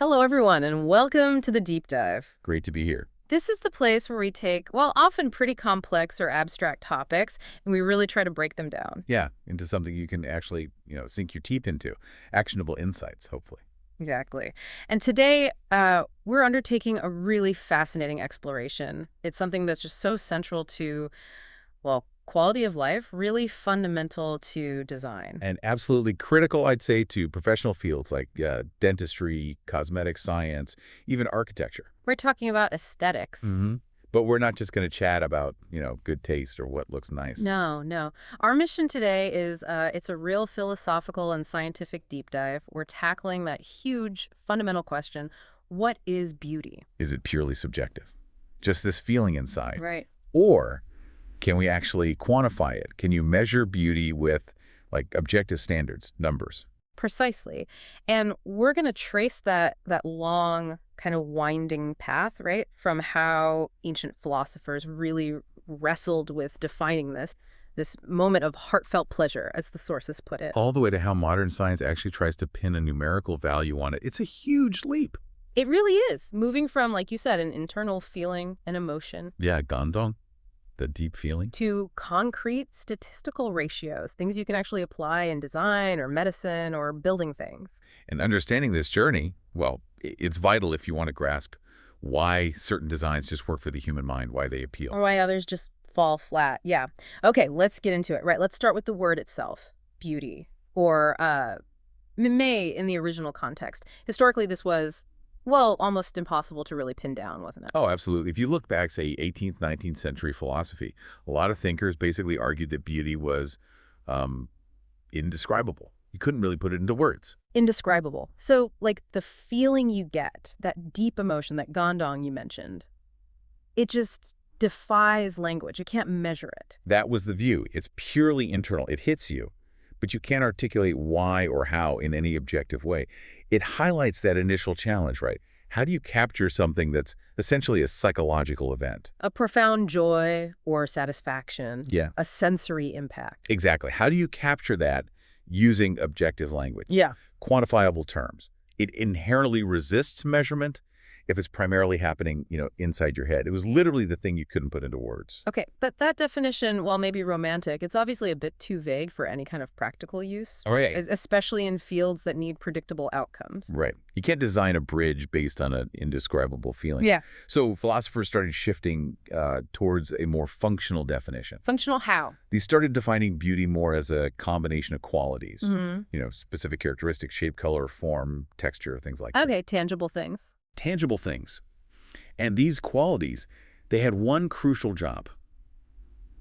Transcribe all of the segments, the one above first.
Hello, everyone, and welcome to the Deep Dive. Great to be here. This is the place where we take, well, often pretty complex or abstract topics, and we really try to break them down. Yeah, into something you can actually, sink your teeth into. Actionable insights, hopefully. Exactly. And today, we're undertaking a really fascinating exploration. It's something that's just so central to, well, quality of life, really fundamental to design. And absolutely critical, I'd say, to professional fields like dentistry, cosmetic science, even architecture. We're talking about aesthetics. But we're not just going to chat about, good taste or what looks nice. No, no. Our mission today is it's a real philosophical and scientific deep dive. We're tackling that huge fundamental question, what is beauty? Is it purely subjective? Just this feeling inside? Right. Or can we actually quantify it? Can you measure beauty with, objective standards, numbers? Precisely. And we're going to trace that long, kind of winding path, right, from how ancient philosophers really wrestled with defining this moment of heartfelt pleasure, as the sources put it. All the way to how modern science actually tries to pin a numerical value on it. It's a huge leap. It really is. Moving from, like you said, an internal feeling and emotion. Yeah, gandong, the deep feeling. To concrete statistical ratios, things you can actually apply in design or medicine or building things. And understanding this journey, well, it's vital if you want to grasp why certain designs just work for the human mind, why they appeal. Or why others just fall flat. Yeah. Okay, let's get into it. Right, let's start with the word itself, beauty, or mimé in the original context. Historically, this was, well, almost impossible to really pin down, wasn't it? Oh, absolutely. If you look back, say, 18th, 19th century philosophy, a lot of thinkers basically argued that beauty was indescribable. You couldn't really put it into words. Indescribable. So, like, the feeling you get, that deep emotion, that gandong you mentioned, it just defies language. You can't measure it. That was the view. It's purely internal. It hits you, but you can't articulate why or how in any objective way. It highlights that initial challenge, right? How do you capture something that's essentially a psychological event? A profound joy or satisfaction. Yeah. A sensory impact. Exactly. How do you capture that using objective language? Yeah. Quantifiable terms. It inherently resists measurement if it's primarily happening, inside your head. It was literally the thing you couldn't put into words. Okay, but that definition, while maybe romantic, it's obviously a bit too vague for any kind of practical use. All right. Especially in fields that need predictable outcomes. Right. You can't design a bridge based on an indescribable feeling. Yeah. So philosophers started shifting towards a more functional definition. Functional how? These started defining beauty more as a combination of qualities, Mm-hmm. Specific characteristics, shape, color, form, texture, things like that. Okay, tangible things. Tangible things. And these qualities, they had one crucial job.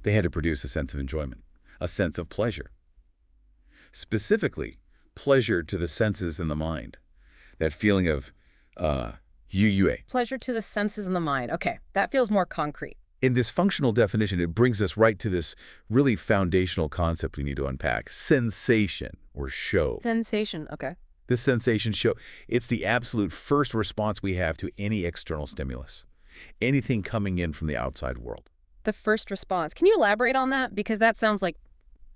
They had to produce a sense of enjoyment, a sense of pleasure. Specifically, pleasure to the senses and the mind. That feeling of yue. Pleasure to the senses and the mind. Okay, that feels more concrete. In this functional definition, it brings us right to this really foundational concept we need to unpack, sensation or show. Sensation, okay. This sensation show, it's the absolute first response we have to any external stimulus, anything coming in from the outside world. The first response. Can you elaborate on that? Because that sounds like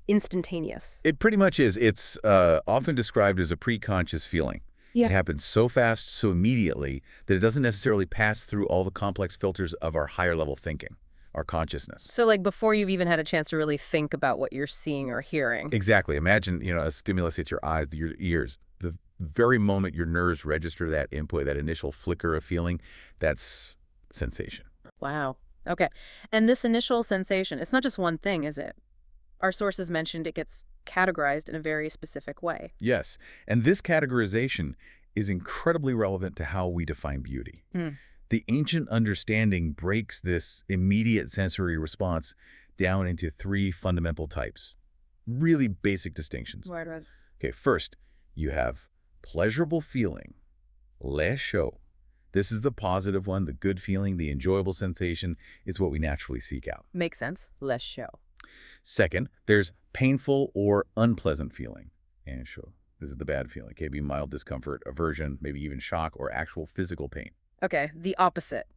instantaneous. It pretty much is. It's often described as a preconscious feeling. Yeah. It happens so fast, so immediately, that it doesn't necessarily pass through all the complex filters of our higher level thinking, our consciousness. So like before you've even had a chance to really think about what you're seeing or hearing. Exactly. Imagine, a stimulus hits your eyes, your ears. The very moment your nerves register that input, that initial flicker of feeling, that's sensation. Wow. Okay. And this initial sensation, it's not just one thing, is it? Our sources mentioned it gets categorized in a very specific way. Yes. And this categorization is incredibly relevant to how we define beauty. The ancient understanding breaks this immediate sensory response down into three fundamental types. Really basic distinctions. Right. Okay, first, you have pleasurable feeling, Shou. This is the positive one, the good feeling, the enjoyable sensation is what we naturally seek out. Makes sense. Less show. Second, there's painful or unpleasant feeling, and Shou. This is the bad feeling. It can be mild discomfort, aversion, maybe even shock or actual physical pain. Okay, the opposite.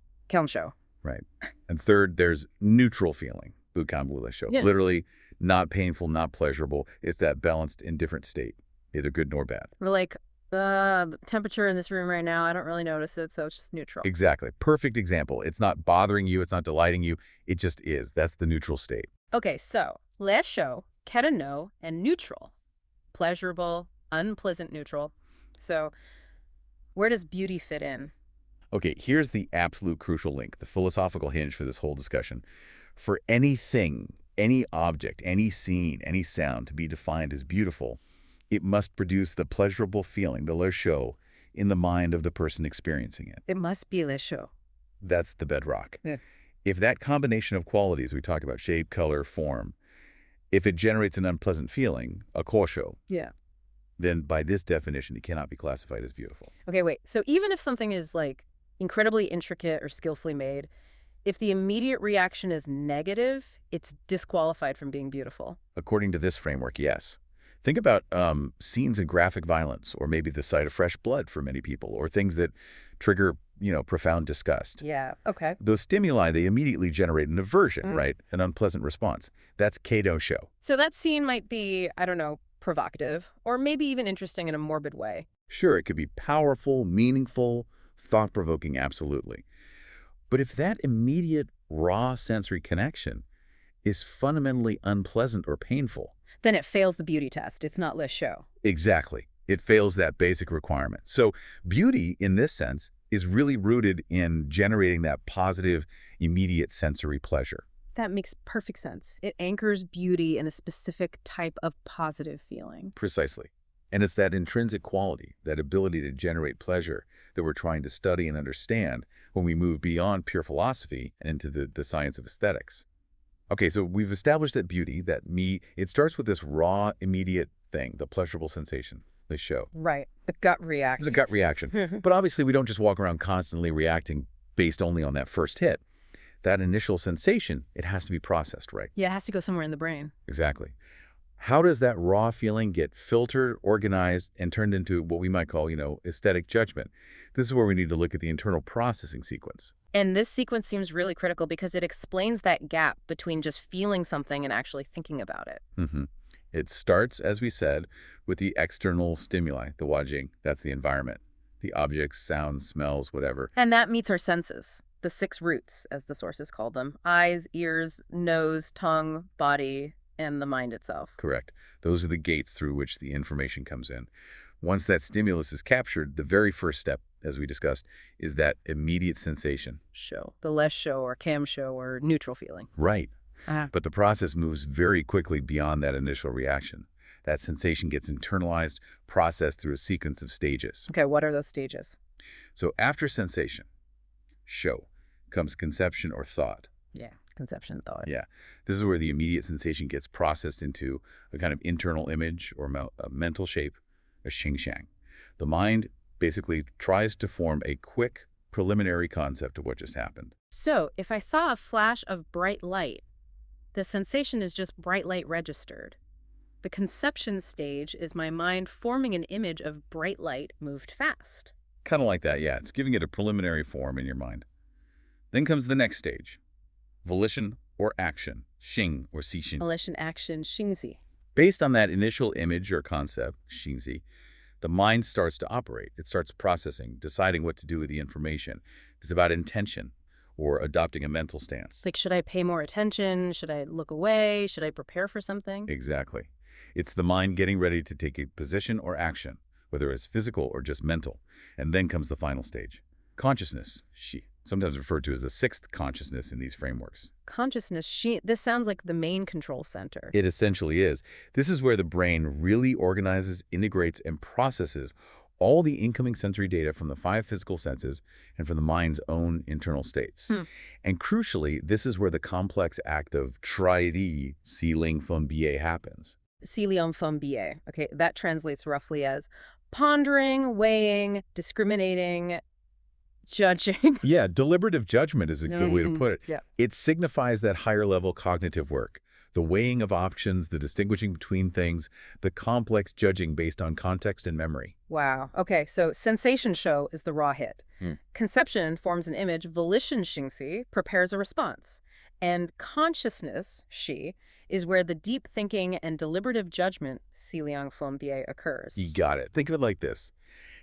Show. Right. And third, there's neutral feeling, Shou. Yeah. Literally, not painful, not pleasurable. It's that balanced, indifferent state, neither good nor bad. We're like The temperature in this room right now, I don't really notice it, so it's just neutral. Exactly. Perfect example. It's not bothering you. It's not delighting you. It just is. That's the neutral state. Okay, so le shou, keta no, and neutral. Pleasurable, unpleasant neutral. So where does beauty fit in? Okay, here's the absolute crucial link, the philosophical hinge for this whole discussion. For anything, any object, any scene, any sound to be defined as beautiful, it must produce the pleasurable feeling, the le shou, in the mind of the person experiencing it. It must be le shou. That's the bedrock. Yeah. If that combination of qualities we talked about, shape, color, form, if it generates an unpleasant feeling, a kosho, Yeah. then by this definition, it cannot be classified as beautiful. Okay, wait. So even if something is like incredibly intricate or skillfully made, if the immediate reaction is negative, it's disqualified from being beautiful. According to this framework, yes. Think about scenes of graphic violence, or maybe the sight of fresh blood for many people, or things that trigger, profound disgust. Yeah. Okay. Those stimuli, they immediately generate an aversion, right? An unpleasant response. That's Kato show. So that scene might be, I don't know, provocative, or maybe even interesting in a morbid way. Sure, it could be powerful, meaningful, thought-provoking, absolutely. But if that immediate, raw sensory connection is fundamentally unpleasant or painful, Then it fails the beauty test. It's not le shou. exactly, it fails that basic requirement. So beauty, in this sense, is really rooted in generating that positive, immediate sensory pleasure. That makes perfect sense. It anchors beauty in a specific type of positive feeling. Precisely. And it's that intrinsic quality, that ability to generate pleasure, that we're trying to study and understand when we move beyond pure philosophy and into the science of aesthetics. Okay, so we've established that beauty, it starts with this raw, immediate thing, the pleasurable sensation, the show. Right. The gut reaction. The gut reaction. But obviously, we don't just walk around constantly reacting based only on that first hit. That initial sensation, it has to be processed, right? Yeah, it has to go somewhere in the brain. Exactly. How does that raw feeling get filtered, organized, and turned into what we might call, aesthetic judgment? This is where we need to look at the internal processing sequence. And this sequence seems really critical because it explains that gap between just feeling something and actually thinking about it. It starts, as we said, with the external stimuli, the wajing. That's the environment. The objects, sounds, smells, whatever. And that meets our senses, the 6 roots, as the sources called them. Eyes, ears, nose, tongue, body, and the mind itself. Correct. Those are the gates through which the information comes in. Once that stimulus is captured, the very first step, as we discussed, is that immediate sensation. Shou. The le shou or cam shou or neutral feeling. Right. Ah. But the process moves very quickly beyond that initial reaction. That sensation gets internalized, processed through a sequence of stages. Okay, what are those stages? So after sensation, shou, comes conception or thought. Yeah, conception, thought. Yeah. This is where the immediate sensation gets processed into a kind of internal image or a mental shape, a xingxiang. The mind basically tries to form a quick preliminary concept of what just happened. So, if I saw a flash of bright light, the sensation is just bright light registered. The conception stage is my mind forming an image of bright light moved fast. Kind of like that, yeah. It's giving it a preliminary form in your mind. Then comes the next stage, volition or action, xing or xixin. Volition, action, xingzi. Based on that initial image or concept, xingzi, the mind starts to operate. It starts processing, deciding what to do with the information. It's about intention or adopting a mental stance. Like, should I pay more attention? Should I look away? Should I prepare for something? Exactly. It's the mind getting ready to take a position or action, whether it's physical or just mental. And then comes the final stage, consciousness, shi, sometimes referred to as the 6th consciousness in these frameworks. Consciousness, this sounds like the main control center. It essentially is. This is where the brain really organizes, integrates, and processes all the incoming sensory data from the 5 physical senses and from the mind's own internal states. And crucially, this is where the complex act of tri-ri, si Liang Fen Bie, happens. Liang Fen Bie. Okay, that translates roughly as pondering, weighing, discriminating, judging. Yeah, deliberative judgment is a good way to put it. Yeah. It signifies that higher level cognitive work, the weighing of options, the distinguishing between things, the complex judging based on context and memory. Wow. Okay, so sensation shou is the raw hit. Conception forms an image, volition xingxi prepares a response. And consciousness, shi, is where the deep thinking and deliberative judgment, si Liang Fen Bie, occurs. You got it. Think of it like this.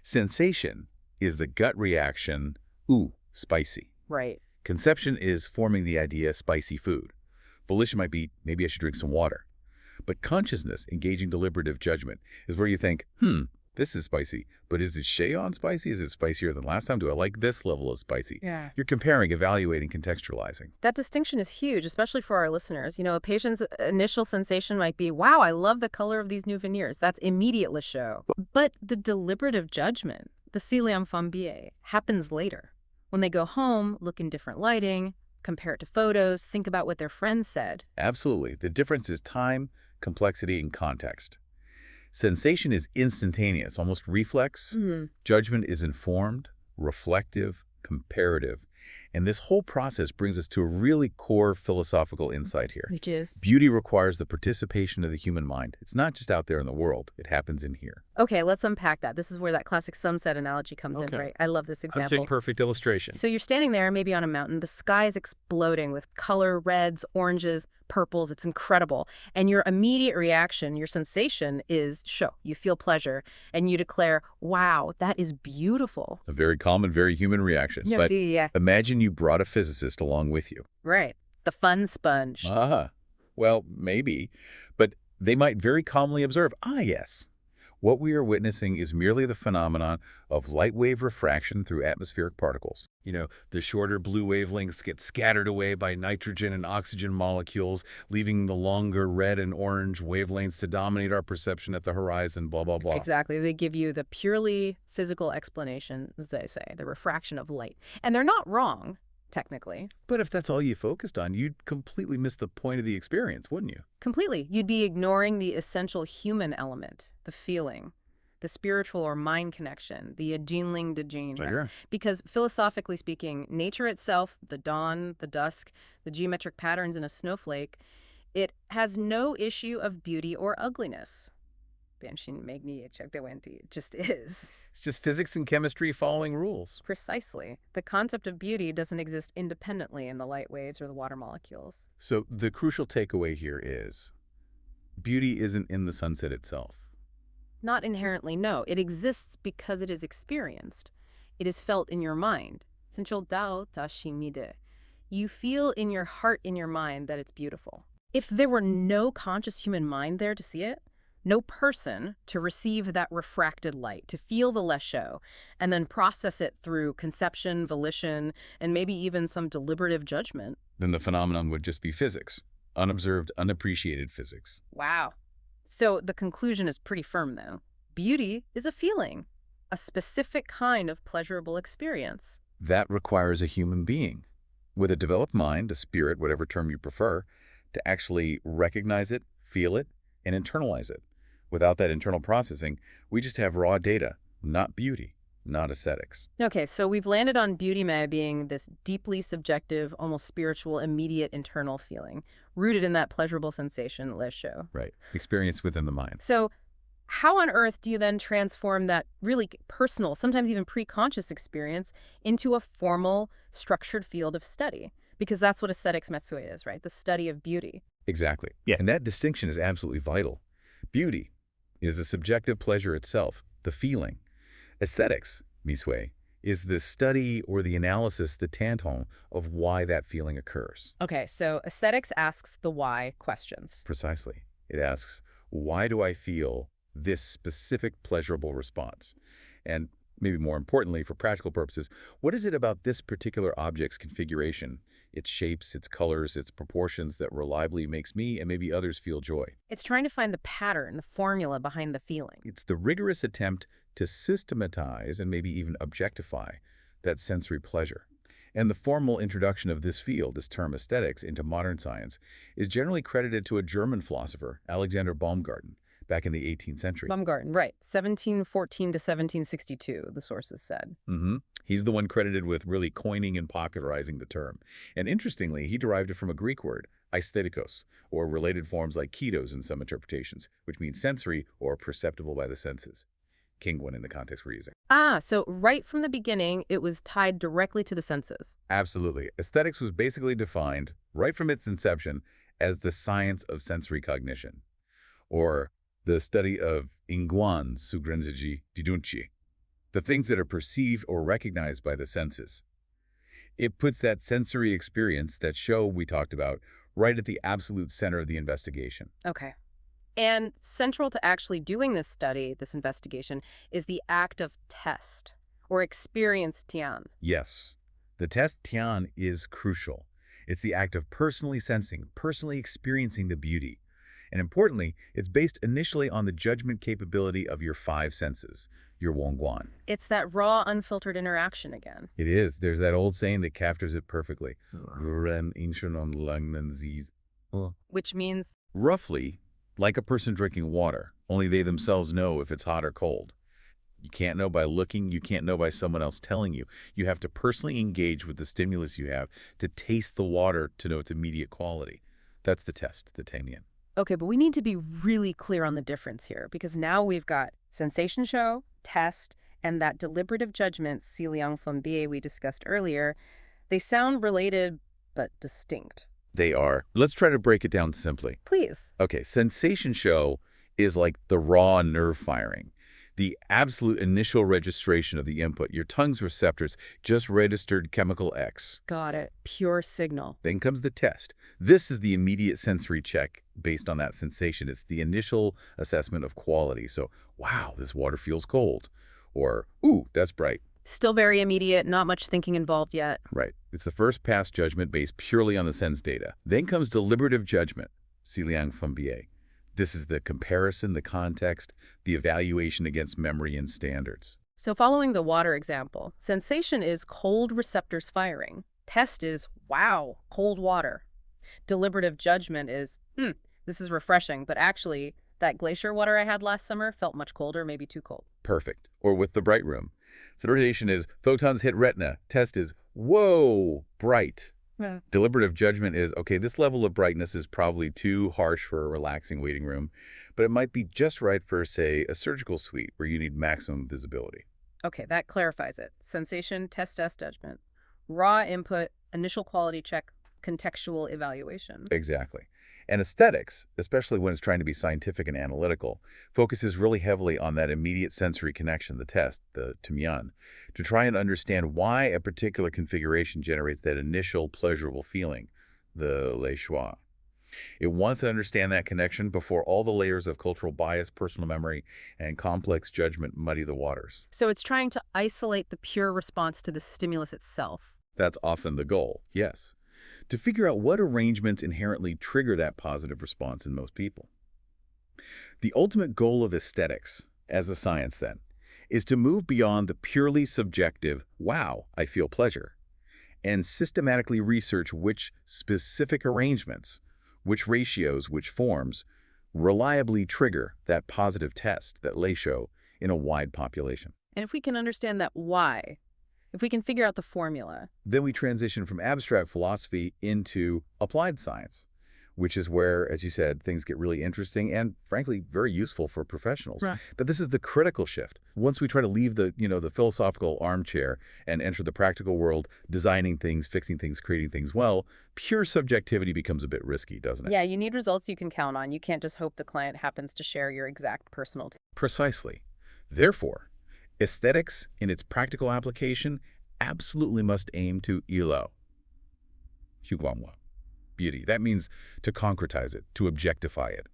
Sensation is the gut reaction, ooh, spicy. Right. Conception is forming the idea, spicy food. Volition might be, maybe I should drink some water. But consciousness, engaging deliberative judgment, is where you think, this is spicy, but is it Shou spicy? Is it spicier than last time? Do I like this level of spicy? Yeah. You're comparing, evaluating, contextualizing. That distinction is huge, especially for our listeners. A patient's initial sensation might be, wow, I love the color of these new veneers. That's immediate Le Shou. But the deliberative judgment, the Liang Fen Bie, happens later. When they go home, look in different lighting, compare it to photos, think about what their friends said. Absolutely. The difference is time, complexity, and context. Sensation is instantaneous, almost reflex. Judgment is informed, reflective, comparative. And this whole process brings us to a really core philosophical insight here. Which is? Beauty requires the participation of the human mind. It's not just out there in the world. It happens in here. Okay, let's unpack that. This is where that classic sunset analogy comes in, right? I love this I'd say example. perfect illustration. So you're standing there, maybe on a mountain. The sky is exploding with color, reds, oranges, purples. It's incredible. And your immediate reaction, your sensation is Shou. You feel pleasure. And you declare, wow, that is beautiful. A very common, very human reaction. Yeah, But yeah. imagine you brought a physicist along with you. Right. The fun sponge. Well, maybe. But they might very calmly observe, yes. What we are witnessing is merely the phenomenon of light wave refraction through atmospheric particles. The shorter blue wavelengths get scattered away by nitrogen and oxygen molecules, leaving the longer red and orange wavelengths to dominate our perception at the horizon, blah, blah, blah. Exactly. They give you the purely physical explanation, as they say, the refraction of light. And they're not wrong, technically. But if that's all you focused on, you'd completely miss the point of the experience, wouldn't you? Completely. You'd be ignoring the essential human element, the feeling, the spiritual or mind connection, the Jinling de Jing. Sure. Because philosophically speaking, nature itself, the dawn, the dusk, the geometric patterns in a snowflake, it has no issue of beauty or ugliness. It just is. It's just physics and chemistry following rules. Precisely. The concept of beauty doesn't exist independently in the light waves or the water molecules. So the crucial takeaway here is beauty isn't in the sunset itself. Not inherently, no. It exists because it is experienced. It is felt in your mind. You feel in your heart, in your mind, that it's beautiful. If there were no conscious human mind there to see it, no person to receive that refracted light, to feel the Le Shou, and then process it through conception, volition, and maybe even some deliberative judgment, then the phenomenon would just be physics. Unobserved, unappreciated physics. Wow. So the conclusion is pretty firm, though. Beauty is a feeling, a specific kind of pleasurable experience. That requires a human being with a developed mind, a spirit, whatever term you prefer, to actually recognize it, feel it, and internalize it. Without that internal processing, we just have raw data, not beauty, not aesthetics. Okay, so we've landed on beauty being this deeply subjective, almost spiritual, immediate internal feeling, rooted in that pleasurable sensation, Le Shou. Right. Experience within the mind. So how on earth do you then transform that really personal, sometimes even pre-conscious experience into a formal, structured field of study? Because that's what aesthetics Metsui is, right? The study of beauty. Exactly. Yeah. And that distinction is absolutely vital. Beauty is the subjective pleasure itself, the feeling. Aesthetics, Misui, is the study or the analysis, the tanton, of why that feeling occurs. Okay, so aesthetics asks the why questions. Precisely. It asks, why do I feel this specific pleasurable response? And maybe more importantly, for practical purposes, what is it about this particular object's configuration, its shapes, its colors, its proportions that reliably makes me and maybe others feel joy? It's trying to find the pattern, the formula behind the feeling. It's the rigorous attempt to systematize and maybe even objectify that sensory pleasure. And the formal introduction of this field, this term aesthetics, into modern science is generally credited to a German philosopher, Alexander Baumgarten, back in the 18th century. Baumgarten, right. 1714 to 1762, the sources said. He's the one credited with really coining and popularizing the term. And interestingly, he derived it from a Greek word, aesthetikos, or related forms like keitos in some interpretations, which means sensory or perceptible by the senses. King one in the context we're using. So right from the beginning, it was tied directly to the senses. Absolutely. Aesthetics was basically defined, right from its inception, as the science of sensory cognition, or the study of ingguan sugrenziji didunchi, the things that are perceived or recognized by the senses. It puts that sensory experience, that show we talked about, right at the absolute center of the investigation. Okay. And central to actually doing this study, this investigation, is the act of test or experience Tian. Yes, the test Tian is crucial. It's the act of personally sensing, personally experiencing the beauty. And importantly, it's based initially on the judgment capability of your five senses, your Wongguan. It's that raw, unfiltered interaction again. It is. There's that old saying that captures it perfectly. Which means, Roughly, like a person drinking water, only they themselves know if it's hot or cold. You can't know by looking, you can't know by someone else telling you. You have to personally engage with the stimulus you have to taste the water to know its immediate quality. That's the test, the Tamian. okay, but we need to be really clear on the difference here, because now we've got sensation show, test, and that deliberative judgment, Liang Fen Bie we discussed earlier. They sound related, but distinct. They are. Let's try to break it down simply. Please. Okay, sensation show is like the raw nerve firing, the absolute initial registration of the input. Your tongue's receptors just registered chemical X. Got it. Pure signal. Then comes the test. This is the immediate sensory check based on that sensation. It's the initial assessment of quality. So, wow, this water feels cold. Or, ooh, that's bright. Still very immediate, not much thinking involved yet. Right. It's the first pass judgment based purely on the sense data. Then comes deliberative judgment, Liang Fen Bie. This is the comparison, the context, the evaluation against memory and standards. So following the water example, sensation is cold receptors firing. Test is, wow, cold water. Deliberative judgment is, this is refreshing, but actually, that glacier water I had last summer felt much colder, maybe too cold. Perfect. Or with the bright room. Sensation is photons hit retina. Test is, whoa, bright. Yeah. Deliberative judgment is, okay, this level of brightness is probably too harsh for a relaxing waiting room, but it might be just right for, say, a surgical suite where you need maximum visibility. Okay, that clarifies it. Sensation, test, judgment. Raw input, initial quality check, contextual evaluation. Exactly. And aesthetics, especially when it's trying to be scientific and analytical, focuses really heavily on that immediate sensory connection, the test, the Tamian, to try and understand why a particular configuration generates that initial pleasurable feeling, the le Shou. It wants to understand that connection before all the layers of cultural bias, personal memory, and complex judgment muddy the waters. So it's trying to isolate the pure response to the stimulus itself. That's often the goal, yes. To figure out what arrangements inherently trigger that positive response in most people. The ultimate goal of aesthetics, as a science then, is to move beyond the purely subjective, wow, I feel pleasure, and systematically research which specific arrangements, which ratios, which forms, reliably trigger that positive test, that le Shou, in a wide population. And if we can understand that why, if we can figure out the formula, then we transition from abstract philosophy into applied science, which is where, as you said, things get really interesting and, frankly, very useful for professionals. Right. But this is the critical shift. Once we try to leave the philosophical armchair and enter the practical world, designing things, fixing things, creating things well, pure subjectivity becomes a bit risky, doesn't it? yeah, you need results you can count on. You can't just hope the client happens to share your exact personal taste. Precisely. Therefore, aesthetics in its practical application absolutely must aim to ilo, beauty. That means to concretize it, to objectify it.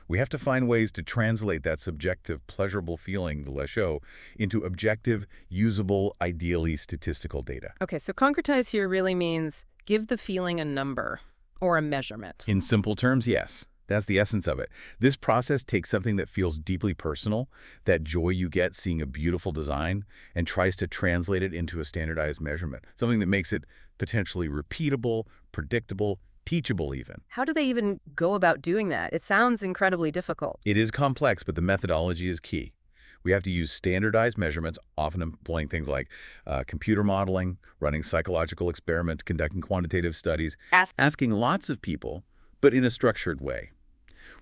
We have to find ways to translate that subjective, pleasurable feeling, the le Shou, into objective, usable, ideally statistical data. Okay, so concretize here really means give the feeling a number or a measurement. In simple terms, yes. That's the essence of it. This process takes something that feels deeply personal, that joy you get seeing a beautiful design, and tries to translate it into a standardized measurement, something that makes it potentially repeatable, predictable, teachable even. How do they even go about doing that? It sounds incredibly difficult. It is complex, but the methodology is key. We have to use standardized measurements, often employing things like computer modeling, running psychological experiments, conducting quantitative studies, asking lots of people, but in a structured way.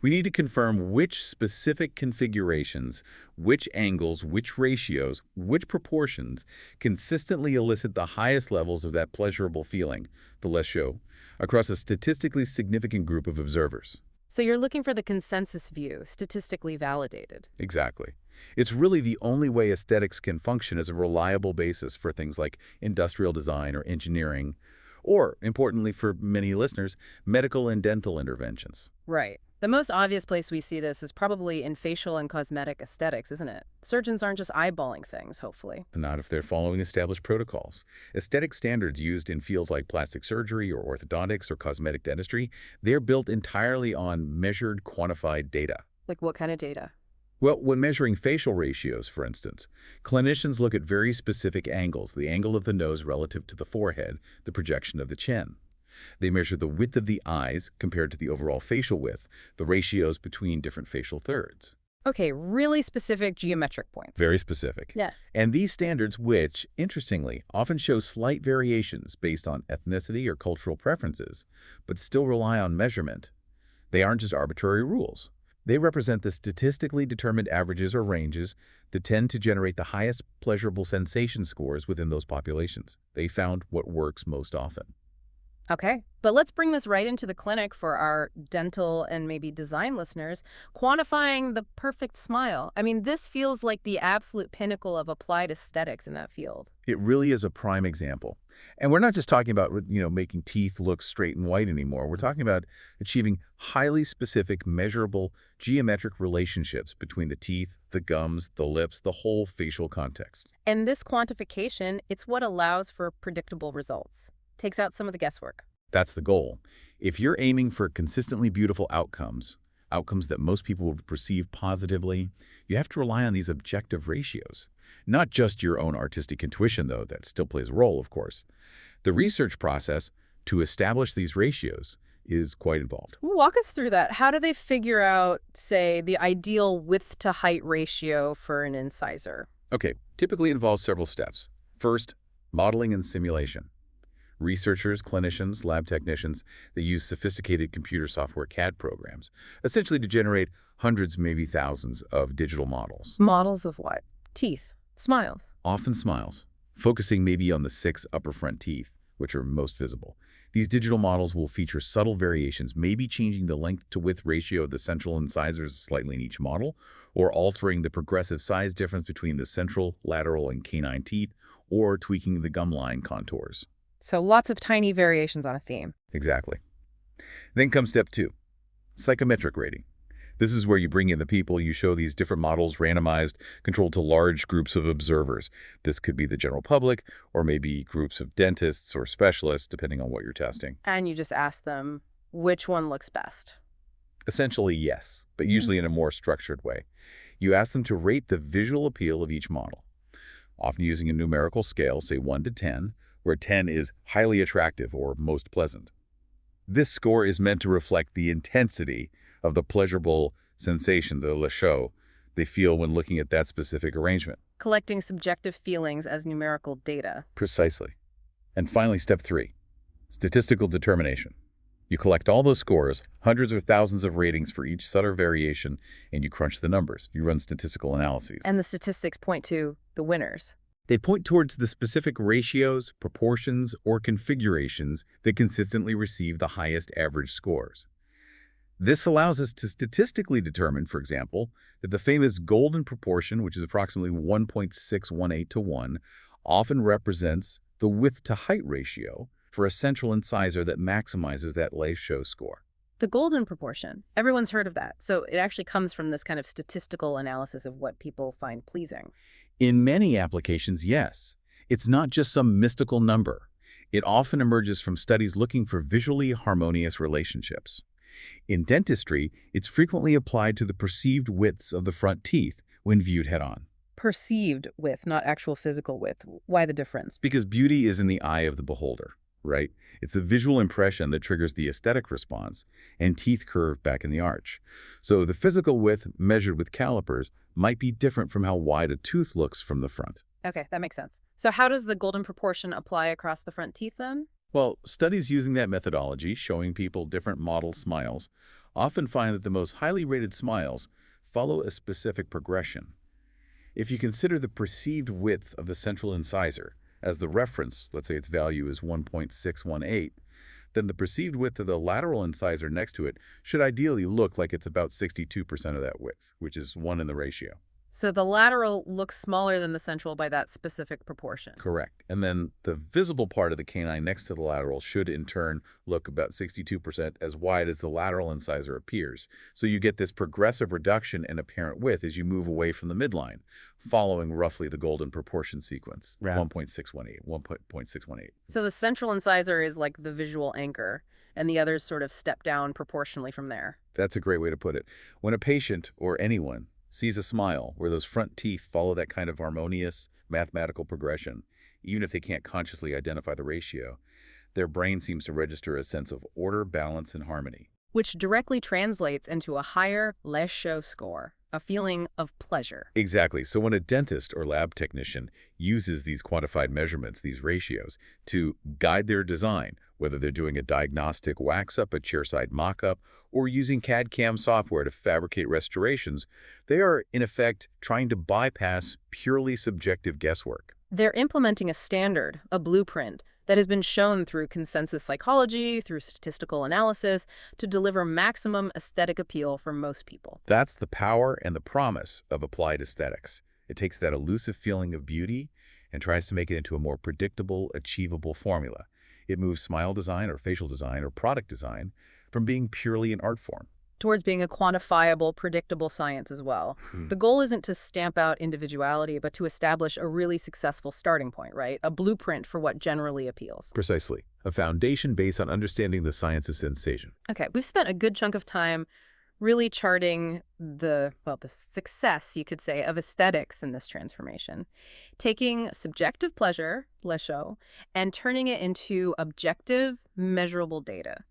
We need to confirm which specific configurations, which angles, which ratios, which proportions consistently elicit the highest levels of that pleasurable feeling, the le Shou, across a statistically significant group of observers. So you're looking for the consensus view, statistically validated. Exactly. It's really the only way aesthetics can function as a reliable basis for things like industrial design or engineering, or, importantly for many listeners, medical and dental interventions. Right. The most obvious place we see this is probably in facial and cosmetic aesthetics, isn't it? Surgeons aren't just eyeballing things, hopefully. Not if they're following established protocols. Aesthetic standards used in fields like plastic surgery or orthodontics or cosmetic dentistry, they're built entirely on measured, quantified data. Like what kind of data? Well, when measuring facial ratios, for instance, clinicians look at very specific angles, the angle of the nose relative to the forehead, the projection of the chin. They measure the width of the eyes compared to the overall facial width, the ratios between different facial thirds. Okay, really specific geometric points. Very specific. Yeah. And these standards, which, interestingly, often show slight variations based on ethnicity or cultural preferences, but still rely on measurement, they aren't just arbitrary rules. They represent the statistically determined averages or ranges that tend to generate the highest pleasurable sensation scores within those populations. They found what works most often. Okay, but let's bring this right into the clinic for our dental and maybe design listeners. Quantifying the perfect smile. I mean, this feels like the absolute pinnacle of applied aesthetics in that field. It really is a prime example. And we're not just talking about, making teeth look straight and white anymore. We're talking about achieving highly specific, measurable, geometric relationships between the teeth, the gums, the lips, the whole facial context. And this quantification, it's what allows for predictable results. Takes out some of the guesswork. That's the goal. If you're aiming for consistently beautiful outcomes that most people would perceive positively, you have to rely on these objective ratios. Not just your own artistic intuition, though, that still plays a role, of course. The research process to establish these ratios is quite involved. Walk us through that. How do they figure out, say, the ideal width to height ratio for an incisor? Okay, typically involves several steps. First, modeling and simulation. Researchers, clinicians, lab technicians, they use sophisticated computer software CAD programs, essentially to generate hundreds, maybe thousands of digital models. Models of what? Teeth. Smiles. Often smiles, focusing maybe on the 6 upper front teeth, which are most visible. These digital models will feature subtle variations, maybe changing the length to width ratio of the central incisors slightly in each model, or altering the progressive size difference between the central, lateral, and canine teeth, or tweaking the gum line contours. So lots of tiny variations on a theme. Exactly. Then comes step 2, psychometric rating. This is where you bring in the people, you show these different models randomized, controlled to large groups of observers. This could be the general public, or maybe groups of dentists or specialists, depending on what you're testing. And you just ask them which one looks best. Essentially, yes, but usually in a more structured way. You ask them to rate the visual appeal of each model, often using a numerical scale, say 1 to 10, where 10 is highly attractive or most pleasant. This score is meant to reflect the intensity of the pleasurable sensation, the Shou, they feel when looking at that specific arrangement. Collecting subjective feelings as numerical data. Precisely. And finally, step 3, statistical determination. You collect all those scores, hundreds or thousands of ratings for each subtle variation, and you crunch the numbers. You run statistical analyses. And the statistics point to the winners. They point towards the specific ratios, proportions, or configurations that consistently receive the highest average scores. This allows us to statistically determine, for example, that the famous golden proportion, which is approximately 1.618 to 1, often represents the width to height ratio for a central incisor that maximizes that Shou score. The golden proportion. Everyone's heard of that. So it actually comes from this kind of statistical analysis of what people find pleasing. In many applications, yes. It's not just some mystical number. It often emerges from studies looking for visually harmonious relationships. In dentistry, it's frequently applied to the perceived widths of the front teeth when viewed head-on. Perceived width, not actual physical width. Why the difference? Because beauty is in the eye of the beholder, right? It's the visual impression that triggers the aesthetic response, and teeth curve back in the arch. So the physical width measured with calipers might be different from how wide a tooth looks from the front. Okay, that makes sense. So how does the golden proportion apply across the front teeth then? Well, studies using that methodology, showing people different model smiles, often find that the most highly rated smiles follow a specific progression. If you consider the perceived width of the central incisor as the reference, let's say its value is 1.618, then the perceived width of the lateral incisor next to it should ideally look like it's about 62% of that width, which is 1 in the ratio. So the lateral looks smaller than the central by that specific proportion. Correct. And then the visible part of the canine next to the lateral should in turn look about 62% as wide as the lateral incisor appears. So you get this progressive reduction in apparent width as you move away from the midline, following roughly the golden proportion sequence, Right. 1.618. So the central incisor is like the visual anchor, and the others sort of step down proportionally from there. That's a great way to put it. When a patient or anyone sees a smile where those front teeth follow that kind of harmonious mathematical progression, even if they can't consciously identify the ratio, their brain seems to register a sense of order, balance, and harmony. Which directly translates into a higher Shou score, a feeling of pleasure. Exactly. So when a dentist or lab technician uses these quantified measurements, these ratios, to guide their design, whether they're doing a diagnostic wax-up, a chairside mock-up, or using CAD/CAM software to fabricate restorations, they are, in effect, trying to bypass purely subjective guesswork. They're implementing a standard, a blueprint, that has been shown through consensus psychology, through statistical analysis, to deliver maximum aesthetic appeal for most people. That's the power and the promise of applied aesthetics. It takes that elusive feeling of beauty and tries to make it into a more predictable, achievable formula. It moves smile design or facial design or product design from being purely an art form. Towards being a quantifiable, predictable science as well. The goal isn't to stamp out individuality, but to establish a really successful starting point, right? A blueprint for what generally appeals. Precisely. A foundation based on understanding the science of sensation. Okay, we've spent a good chunk of time really charting the success, you could say, of aesthetics in this transformation. Taking subjective pleasure, Shou, and turning it into objective, measurable data.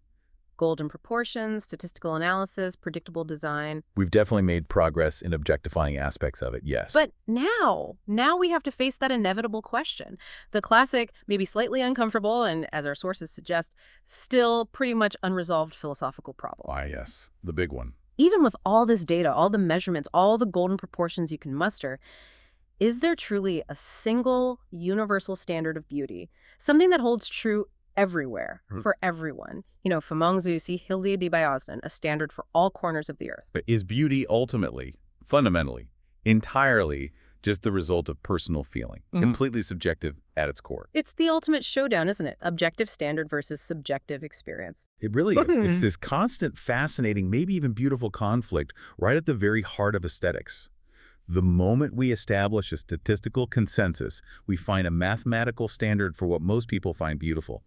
Golden proportions, statistical analysis, predictable design. We've definitely made progress in objectifying aspects of it, yes. But now we have to face that inevitable question. The classic, maybe slightly uncomfortable, and as our sources suggest, still pretty much unresolved philosophical problem. Ah, yes, the big one. Even with all this data, all the measurements, all the golden proportions you can muster, is there truly a single universal standard of beauty? Something that holds true everywhere, for everyone. Famongzu si Hilde di Bayaznan, a standard for all corners of the earth. But is beauty ultimately, fundamentally, entirely just the result of personal feeling, completely subjective at its core? It's the ultimate showdown, isn't it? Objective standard versus subjective experience. It really is. It's this constant, fascinating, maybe even beautiful conflict right at the very heart of aesthetics. The moment we establish a statistical consensus, we find a mathematical standard for what most people find beautiful.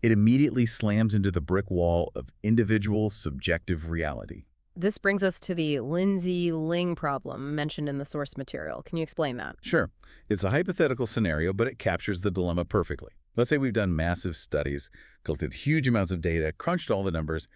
It immediately slams into the brick wall of individual subjective reality. This brings us to the Lindsay-Ling problem mentioned in the source material. Can you explain that? Sure. It's a hypothetical scenario, but it captures the dilemma perfectly. Let's say we've done massive studies, collected huge amounts of data, crunched all the numbers,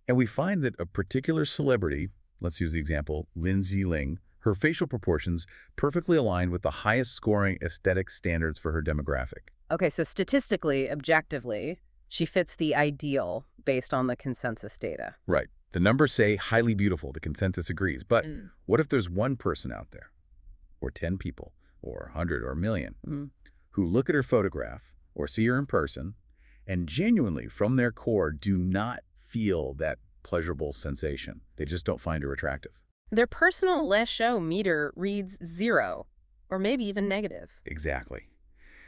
and we find that a particular celebrity, let's use the example, Lindsay Ling, her facial proportions perfectly align with the highest scoring aesthetic standards for her demographic. Okay, so statistically, objectively, she fits the ideal based on the consensus data. Right. The numbers say highly beautiful. The consensus agrees. But what if there's one person out there, or 10 people, or 100 or a million, who look at her photograph or see her in person and genuinely, from their core, do not feel that pleasurable sensation? They just don't find her attractive. Their personal Shou meter reads 0, or maybe even negative. Exactly.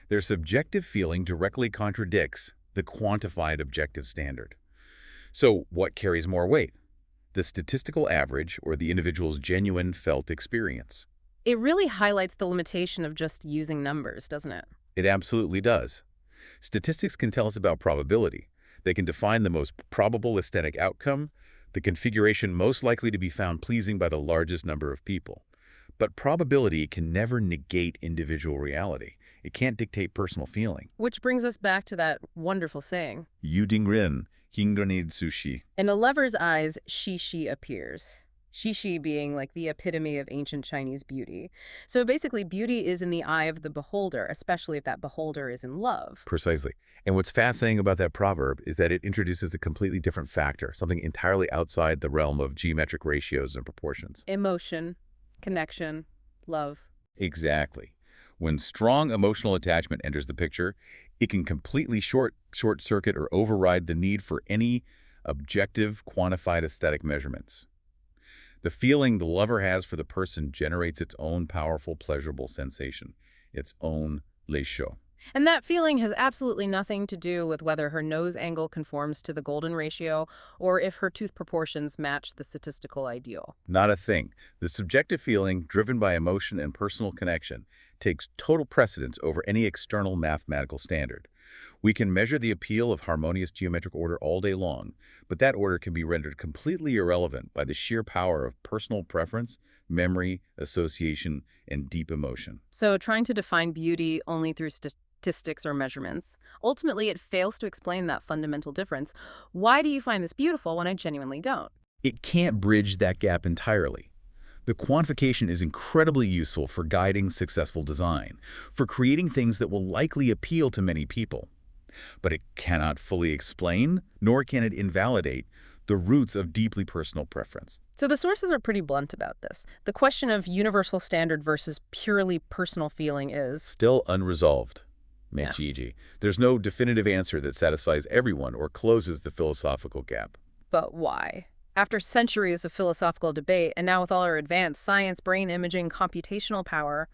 Their subjective feeling directly contradicts the quantified objective standard. So what carries more weight? The statistical average or the individual's genuine felt experience? It really highlights the limitation of just using numbers, doesn't it? It absolutely does. Statistics can tell us about probability. They can define the most probable aesthetic outcome, the configuration most likely to be found pleasing by the largest number of people. But probability can never negate individual reality. It can't dictate personal feeling. Which brings us back to that wonderful saying. Yu ding rin, hingronid sushi. In a lover's eyes, Shishi appears. Shishi being like the epitome of ancient Chinese beauty. So basically, beauty is in the eye of the beholder, especially if that beholder is in love. Precisely. And what's fascinating about that proverb is that it introduces a completely different factor, something entirely outside the realm of geometric ratios and proportions. Emotion, connection, love. Exactly. When strong emotional attachment enters the picture, it can completely short-circuit or override the need for any objective, quantified aesthetic measurements. The feeling the lover has for the person generates its own powerful, pleasurable sensation, its own Shou. And that feeling has absolutely nothing to do with whether her nose angle conforms to the golden ratio or if her tooth proportions match the statistical ideal. Not a thing. The subjective feeling, driven by emotion and personal connection, takes total precedence over any external mathematical standard. We can measure the appeal of harmonious geometric order all day long, but that order can be rendered completely irrelevant by the sheer power of personal preference, memory, association, and deep emotion. So trying to define beauty only through statistics or measurements, ultimately it fails to explain that fundamental difference. Why do you find this beautiful when I genuinely don't? It can't bridge that gap entirely. The quantification is incredibly useful for guiding successful design, for creating things that will likely appeal to many people. But it cannot fully explain, nor can it invalidate, the roots of deeply personal preference. So the sources are pretty blunt about this. The question of universal standard versus purely personal feeling is Still unresolved. Yeah. There's no definitive answer that satisfies everyone or closes the philosophical gap. But why? After centuries of philosophical debate, and now with all our advanced science, brain imaging, computational power,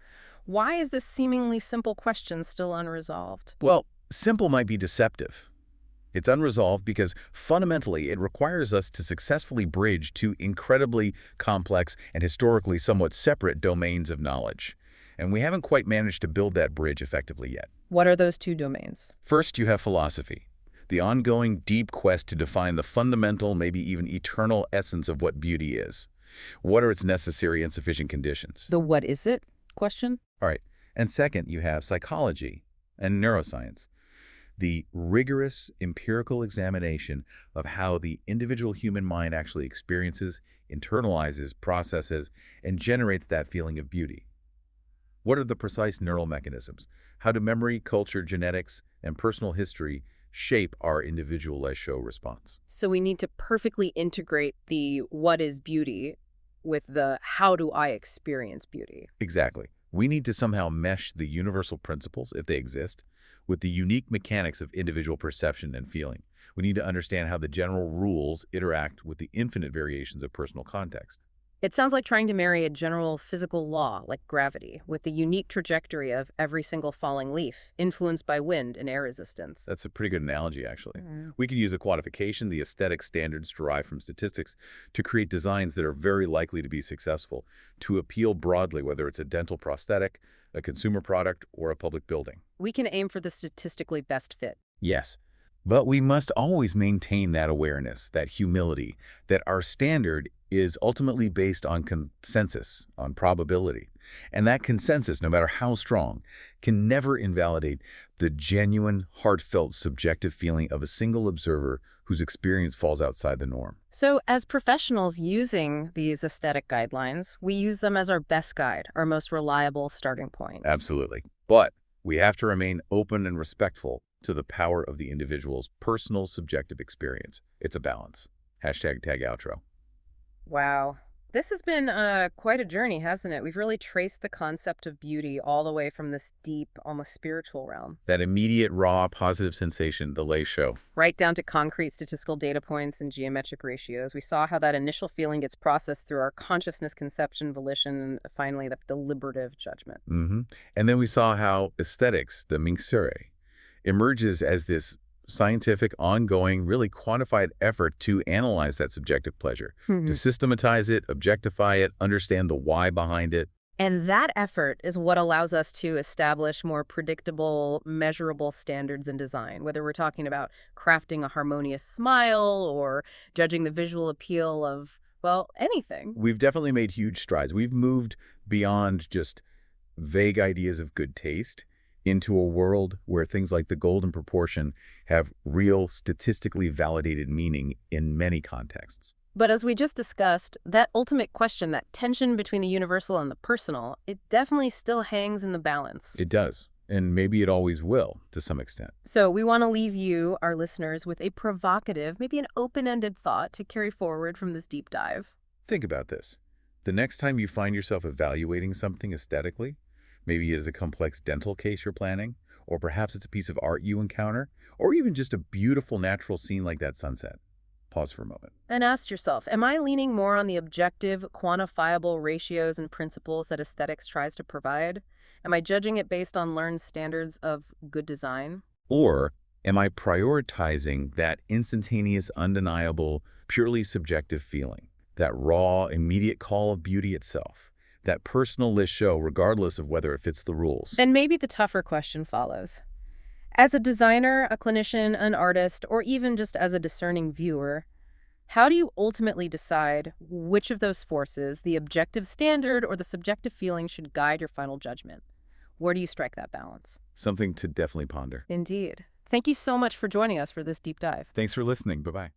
why is this seemingly simple question still unresolved? Well, simple might be deceptive. It's unresolved because fundamentally it requires us to successfully bridge two incredibly complex and historically somewhat separate domains of knowledge. And we haven't quite managed to build that bridge effectively yet. What are those two domains? First, you have philosophy, the ongoing deep quest to define the fundamental, maybe even eternal essence of what beauty is. What are its necessary and sufficient conditions? The what is it question? All right. And second, you have psychology and neuroscience, the rigorous empirical examination of how the individual human mind actually experiences, internalizes, processes, and generates that feeling of beauty. What are the precise neural mechanisms? How do memory, culture, genetics, and personal history shape our individual Shou response? So we need to perfectly integrate the what is beauty with the how do I experience beauty. Exactly. We need to somehow mesh the universal principles, if they exist, with the unique mechanics of individual perception and feeling. We need to understand how the general rules interact with the infinite variations of personal context. It sounds like trying to marry a general physical law, like gravity, with the unique trajectory of every single falling leaf, influenced by wind and air resistance. That's a pretty good analogy, actually. Mm. We can use the quantification, the aesthetic standards derived from statistics, to create designs that are very likely to be successful, to appeal broadly, whether it's a dental prosthetic, a consumer product, or a public building. We can aim for the statistically best fit. Yes, but we must always maintain that awareness, that humility, that our standard is ultimately based on consensus, on probability. And that consensus, no matter how strong, can never invalidate the genuine, heartfelt, subjective feeling of a single observer whose experience falls outside the norm. So as professionals using these aesthetic guidelines, we use them as our best guide, our most reliable starting point. Absolutely. But we have to remain open and respectful to the power of the individual's personal subjective experience. It's a balance. Hashtag tag outro. Wow. This has been quite a journey, hasn't it? We've really traced the concept of beauty all the way from this deep, almost spiritual realm. That immediate, raw, positive sensation, the Shou. Right down to concrete statistical data points and geometric ratios. We saw how that initial feeling gets processed through our consciousness, conception, volition, and finally the deliberative judgment. And then we saw how aesthetics, the Measurable, emerges as this scientific, ongoing, really quantified effort to analyze that subjective pleasure, to systematize it, objectify it, understand the why behind it. And that effort is what allows us to establish more predictable, measurable standards in design, whether we're talking about crafting a harmonious smile or judging the visual appeal of, well, anything. We've definitely made huge strides. We've moved beyond just vague ideas of good taste into a world where things like the golden proportion have real, statistically validated meaning in many contexts. But as we just discussed, that ultimate question, that tension between the universal and the personal, it definitely still hangs in the balance. It does, and maybe it always will, to some extent. So we want to leave you, our listeners, with a provocative, maybe an open-ended thought to carry forward from this deep dive. Think about this. The next time you find yourself evaluating something aesthetically, maybe it is a complex dental case you're planning, or perhaps it's a piece of art you encounter, or even just a beautiful natural scene like that sunset. Pause for a moment. And ask yourself, am I leaning more on the objective, quantifiable ratios and principles that aesthetics tries to provide? Am I judging it based on learned standards of good design? Or am I prioritizing that instantaneous, undeniable, purely subjective feeling, that raw, immediate call of beauty itself, that personal list show regardless of whether it fits the rules? And maybe the tougher question follows. As a designer, a clinician, an artist, or even just as a discerning viewer, how do you ultimately decide which of those forces, the objective standard or the subjective feeling, should guide your final judgment? Where do you strike that balance? Something to definitely ponder. Indeed. Thank you so much for joining us for this deep dive. Thanks for listening. Bye-bye.